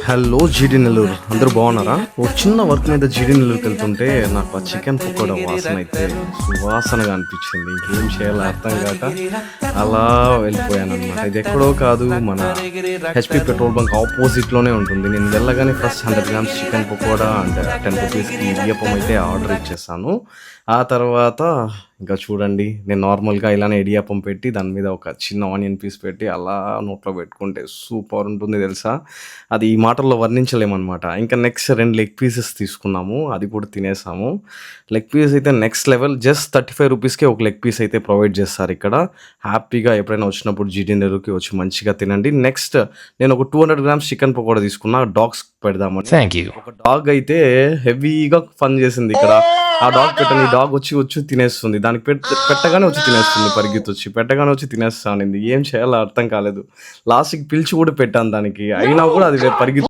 Hello జీడి నెల్లూరు అందరూ బాగున్నారా? ఓ చిన్న వర్క్ మీద జీడి నెల్లూరుకి వెళ్తుంటే నాకు ఆ చికెన్ పకోడా వాసన అయితే సువాసనగా అనిపించింది. ఇంకేం చేయాలో అర్థం కాక అలా వెళ్ళిపోయాను అనమాట. ఇది ఎక్కడో కాదు, మన హెచ్పి పెట్రోల్ బంక్ ఆపోజిట్లోనే ఉంటుంది. నేను వెళ్ళగానే first 100 grams chicken pakoda and 10 రూపీస్కి ఇడియప్పం అయితే ఆర్డర్ ఇచ్చేసాను. ఆ తర్వాత ఇంకా చూడండి, నేను నార్మల్గా ఇలానే ఇడియాప్పం పెట్టి దాని మీద ఒక చిన్న ఆనియన్ పీస్ పెట్టి అలా నోట్లో పెట్టుకుంటే సూపర్ ఉంటుంది తెలుసా. అది ఈ మాటల్లో వర్ణించలేమనమాట. ఇంకా నెక్స్ట్ 2 లెగ్ పీసెస్ తీసుకున్నాము, అది కూడా తినేసాము. లెగ్ పీస్ అయితే నెక్స్ట్ లెవెల్. జస్ట్ 35 రూపీస్కే ఒక లెగ్ పీస్ అయితే ప్రొవైడ్ చేస్తారు ఇక్కడ. హ్యాపీగా ఎప్పుడైనా వచ్చినప్పుడు జీటీ నెల్లూరుకి వచ్చి మంచిగా తినండి. నెక్స్ట్ నేను ఒక 200 గ్రామ్స్ చికెన్ పకోడా తీసుకున్నా డాగ్స్ పెడదామని. Thank you. ఒక డాగ్ అయితే హెవీగా ఫన్ చేసింది ఇక్కడ. ఆ డాగ్ పెట్టని, ఈ డాగ్ వచ్చి తినేస్తుంది. దానికి పెట్టగానే వచ్చి తినేస్తుంది, పరిగెత్తొచ్చి పెట్టగానే వచ్చి తినేస్తానింది. ఏం చేయాలో అర్థం కాలేదు. లాస్ట్‌కి పిలిచి కూడా పెట్టాను దానికి. అయినా కూడా అది పరిగెత్తి